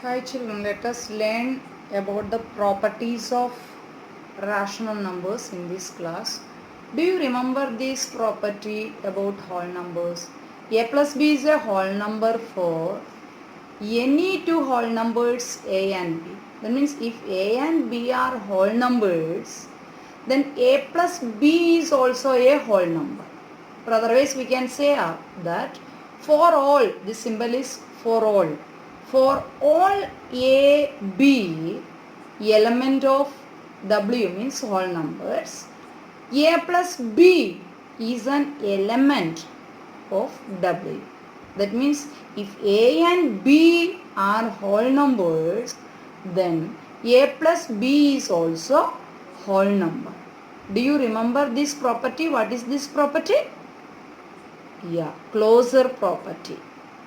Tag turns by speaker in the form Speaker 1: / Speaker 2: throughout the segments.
Speaker 1: Hi children, let us learn about the properties of rational numbers in this class. Do you remember this property about whole numbers? A plus b is a whole number for any two whole numbers a and b. That means if a and b are whole numbers, then a plus b is also a whole number. Or otherwise we can say that for all, this symbol is for all. For all a, b, element of w means whole numbers, a plus b is an element of w. That means if a and b are whole numbers, then a plus b is also whole number. Do you remember this property? What is this property? Yeah, closure property,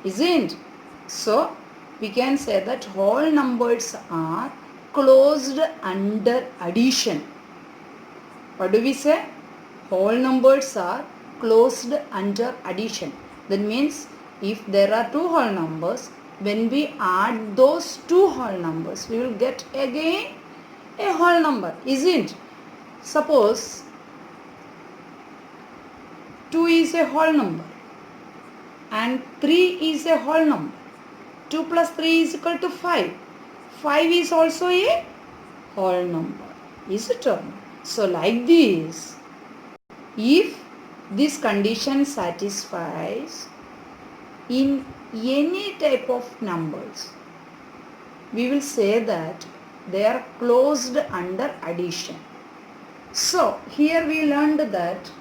Speaker 1: isn't? So we can say that whole numbers are closed under addition. What do we say? Whole numbers are closed under addition. That means if there are two whole numbers, when we add those two whole numbers, we will get again a whole number, isn't? Suppose 2 is a whole number and 3 is a whole number. 2 plus 3 is equal to 5. 5 is also a whole number. Is it or not? So like this, if this condition satisfies in any type of numbers, we will say that they are closed under addition. So here we learned that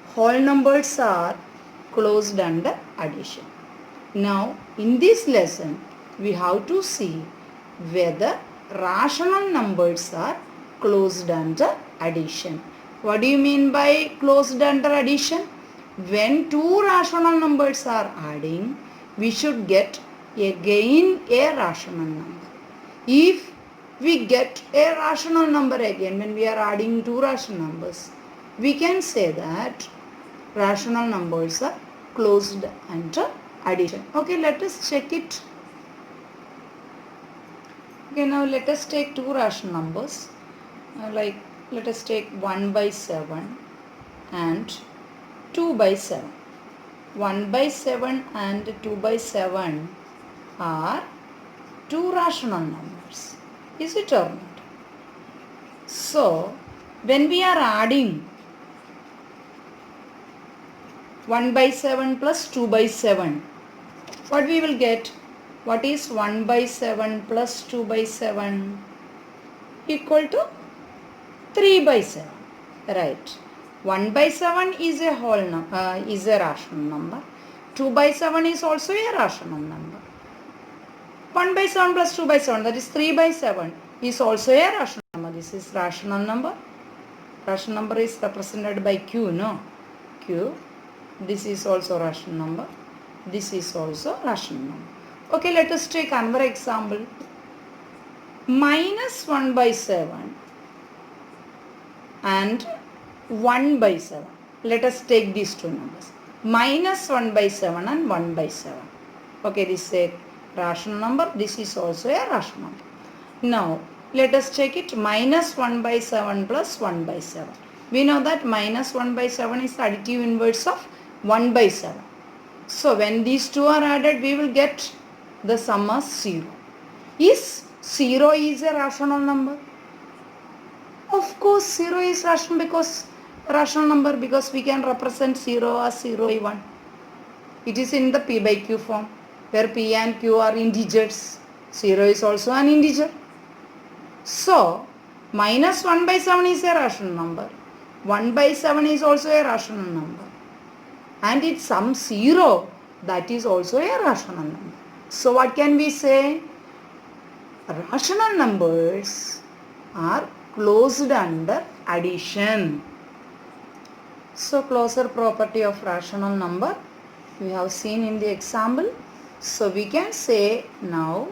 Speaker 1: whole numbers are closed under addition. Now in this lesson we have to see whether rational numbers are closed under addition. What do you mean by closed under addition? When two rational numbers are adding, we should get again a rational number. If we get a rational number again when we are adding two rational numbers, we can say that rational numbers are closed under addition. Okay, let us check it. Okay, now let us take two rational numbers. Like let us take 1 by 7 and 2 by 7. 1 by 7 and 2 by 7 are two rational numbers. Is it or not? So, when we are adding 1 by 7 plus 2 by 7, what we will get? What is 1 by 7 plus 2 by 7? Equal to 3 by 7. Right. 1 by 7 is a is a rational number. 2 by 7 is also a rational number. 1 by 7 plus 2 by 7, that is 3 by 7, is also a rational number. This is rational number. Rational number is represented by Q, no? Q. This is also rational number. This is also rational number. Okay, let us take another example. Minus 1 by 7 and 1 by 7. Let us take these two numbers. Minus 1 by 7 and 1 by 7. Okay, this is a rational number. This is also a rational number. Now, let us check it. Minus 1 by 7 plus 1 by 7. We know that minus 1 by 7 is the additive inverse of 1 by 7. So, when these two are added, we will get the sum as 0. Is 0 is a rational number? Of course 0 is rational because we can represent 0 as 0 by 1. It is in the p by q form where p and q are integers. 0 is also an integer. So minus 1 by 7 is a rational number. 1 by 7 is also a rational number. And its sum 0, that is also a rational number. So what can we say? Rational numbers are closed under addition. So closure property of rational number we have seen in the example. So we can say now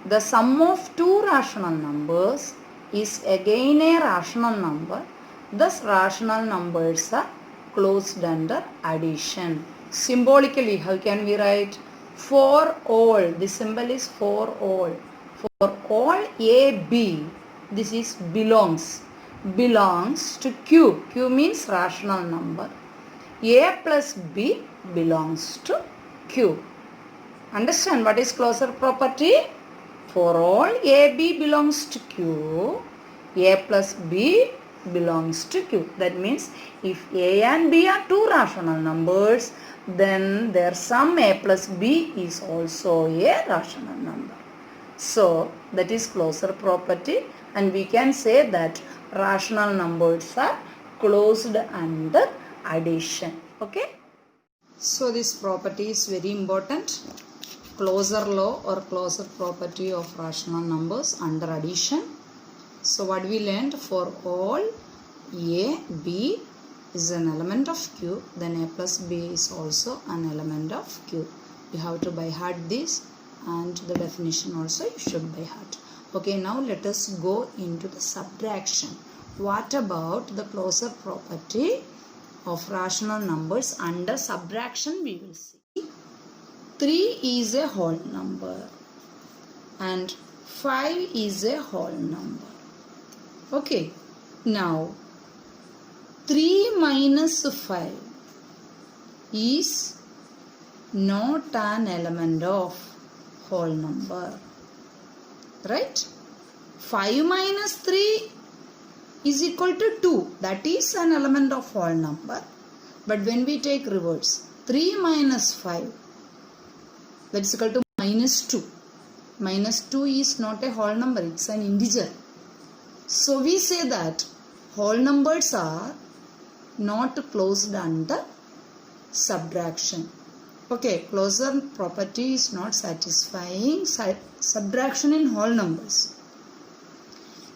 Speaker 1: the sum of two rational numbers is again a rational number. Thus rational numbers are closed under addition. Symbolically, how can we write? For all, this symbol is for all. For all A, B, this is belongs to Q. Q means rational number. A plus B belongs to Q. Understand what is closure property? For all A, B belongs to Q, A plus B belongs to Q. That means if A and B are two rational numbers, then their sum A plus B is also a rational number. So that is closure property, and we can say that rational numbers are closed under addition. Okay. So this property is very important. Closure law or closure property of rational numbers under addition. So what we learned, for all A, B is an element of Q, then A plus B is also an element of Q. You have to by heart this, and the definition also you should by heart. Okay, now let us go into the subtraction. What about the closure property of rational numbers under subtraction? We will see. 3 is a whole number and 5 is a whole number. Okay, now 3 minus 5 is not an element of whole number, right? 5 minus 3 is equal to 2. That is an element of whole number. But when we take reverse, 3 minus 5, that is equal to minus 2. Minus 2 is not a whole number, it's an integer. So we say that whole numbers are not closed under subtraction. Okay, closure property is not satisfying subtraction in whole numbers.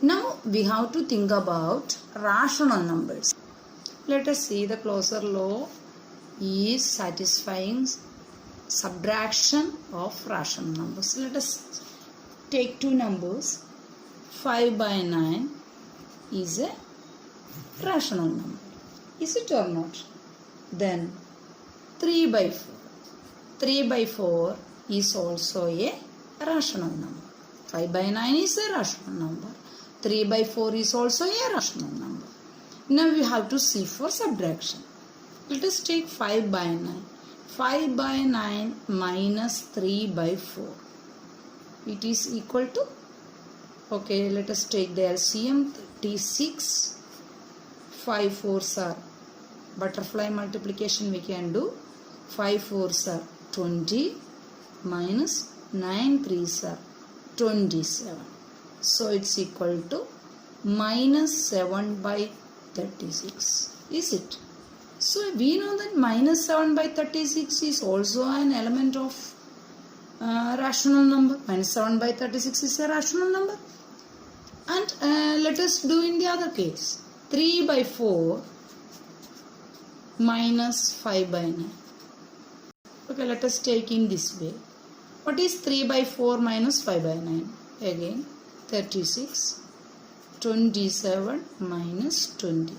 Speaker 1: Now we have to think about rational numbers. Let us see, the closure law is satisfying subtraction of rational numbers. Let us take two numbers. 5 by 9 is a rational number. Is it or not? Then 3 by 4. 3 by 4 is also a rational number. 5 by 9 is a rational number. 3 by 4 is also a rational number. Now we have to see for subtraction. Let us take 5 by 9. 5 by 9 minus 3 by 4. It is equal to, okay, let us take the LCM, 36. 5 4s are butterfly multiplication we can do. 5 4s are 20 minus 9 3s are 27. So it's equal to minus 7 by 36. Is it? So we know that minus 7 by 36 is also an element of rational number. Minus 7 by 36 is a rational number. And let us do in the other case. 3 by 4 minus 5 by 9. Okay, let us take in this way. What is 3 by 4 minus 5 by 9? Again, 36. 27 minus 20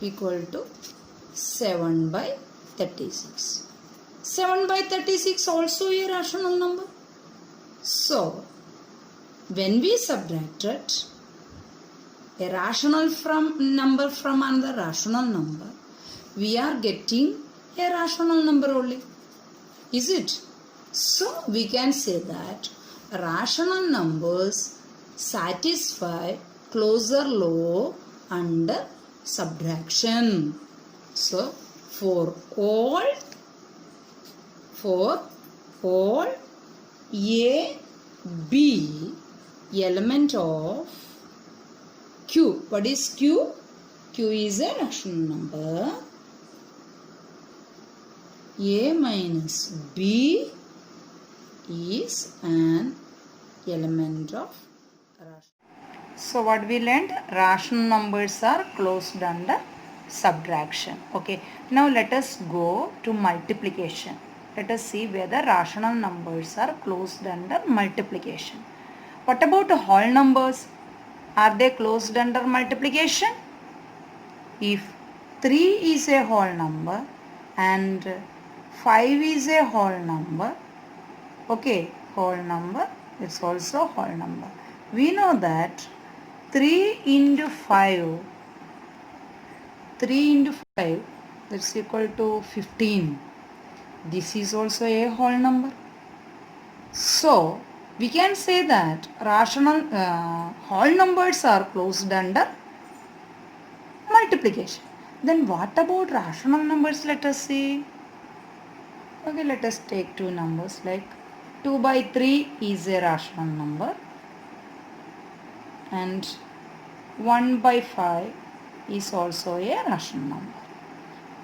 Speaker 1: equal to 7 by 36. 7 by 36 also a rational number. So, when we subtracted a rational number from another rational number, we are getting a rational number only. Is it? So, we can say that rational numbers satisfy closure law under subtraction. So, for all A, B element of Q. What is Q? Q is a rational number. A minus B is an element of rational. So what we learned? Rational numbers are closed under subtraction. Okay. Now let us go to multiplication. Let us see whether rational numbers are closed under multiplication. What about whole numbers? Are they closed under multiplication? If 3 is a whole number and 5 is a whole number. Okay, whole number, it's also whole number. We know that 3 into 5, 3 into 5, that's equal to 15. This is also a whole number. So, we can say that rational whole numbers are closed under multiplication. Then what about rational numbers? Let us see. Okay, let us take two numbers like 2 by 3 is a rational number and 1 by 5 is also a rational number.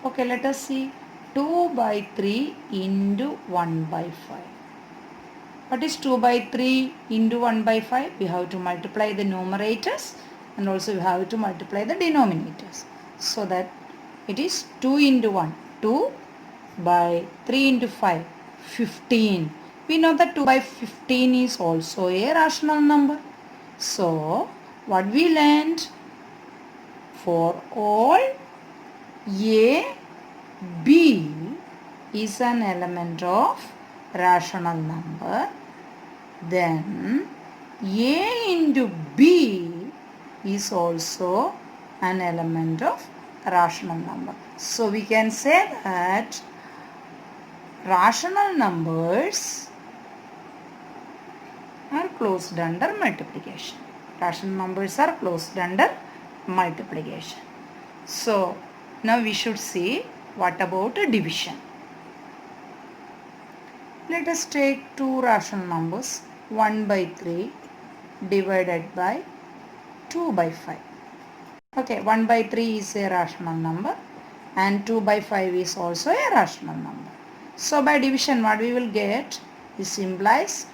Speaker 1: Okay, let us see 2 by 3 into 1 by 5. What is 2 by 3 into 1 by 5? We have to multiply the numerators and also we have to multiply the denominators. So that it is 2 into 1, 2 by 3 into 5, 15. We know that 2 by 15 is also a rational number. So, what we learned? For all A, B is an element of rational number, then A into B is also an element of rational number. So we can say that rational numbers are closed under multiplication. Rational numbers are closed under multiplication. So now we should see what about division. Let us take two rational numbers 1 by 3 divided by 2 by 5. Okay, 1 by 3 is a rational number and 2 by 5 is also a rational number. So by division what we will get? This implies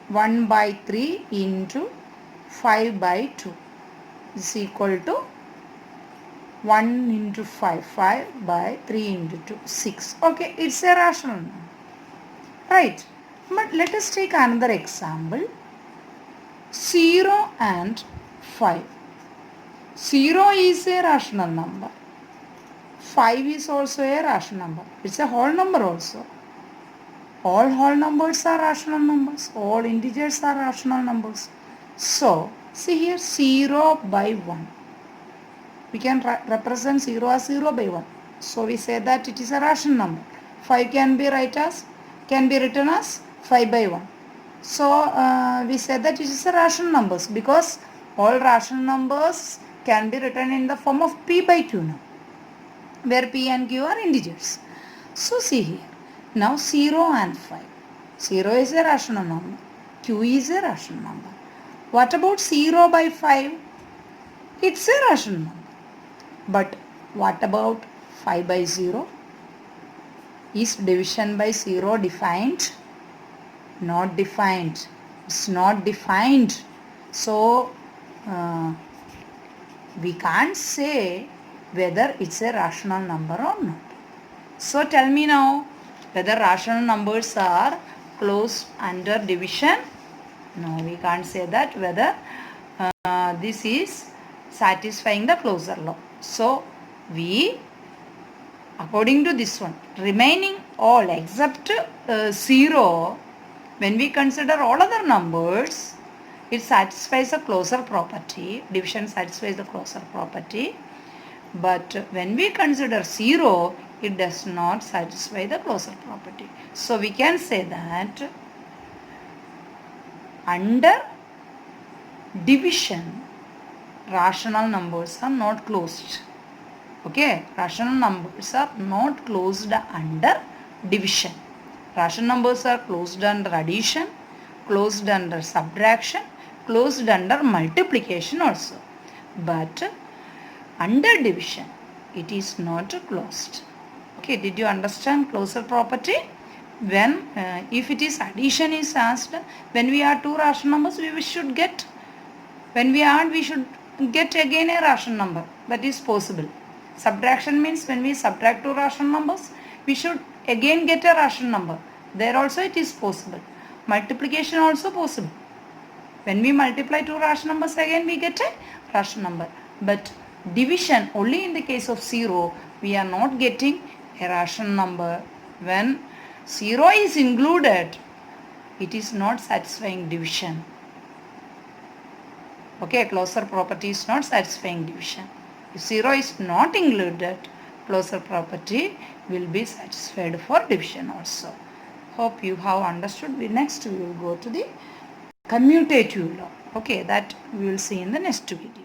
Speaker 1: 1 by 3 into 5 by 2 is equal to 1 into 5, 5 by 3 into 2, 6. Okay, it's a rational number. Right. But let us take another example. 0 and 5. 0 is a rational number. 5 is also a rational number. It's a whole number also. All whole numbers are rational numbers. All integers are rational numbers. So, see here 0 by 1. We can represent 0 as 0 by 1. So, we say that it is a rational number. 5 can be written as 5 by 1. So, we say that it is a rational numbers because all rational numbers can be written in the form of p by q now, where p and q are integers. So, see here. Now 0 and 5. 0 is a rational number. Q is a rational number. What about 0 by 5? It's a rational number. But what about 5 by 0? Is division by 0 defined? Not defined. It's not defined. So, we can't say whether it's a rational number or not. So, tell me now whether rational numbers are closed under division. No, we can't say that whether this is satisfying the closure law. So, we according to this one, remaining all except 0, when we consider all other numbers, it satisfies the closure property. Division satisfies the closure property. But when we consider 0, it does not satisfy the closure property. So we can say that under division, rational numbers are not closed. Okay, rational numbers are not closed under division. Rational numbers are closed under addition, closed under subtraction, closed under multiplication also. But under division, it is not closed. Okay, did you understand closure property? When, if it is addition is asked, when we add two rational numbers, we should get, when we add, we should get again a rational number. That is possible. Subtraction means when we subtract two rational numbers, we should again get a rational number. There also it is possible. Multiplication also possible. When we multiply two rational numbers, again we get a rational number. But division, only in the case of 0, we are not getting a rational number when 0 is included, it is not satisfying division. Okay, closure property is not satisfying division. If 0 is not included, closure property will be satisfied for division also. Hope you have understood. Next we will go to the commutative law. Okay, that we will see in the next video.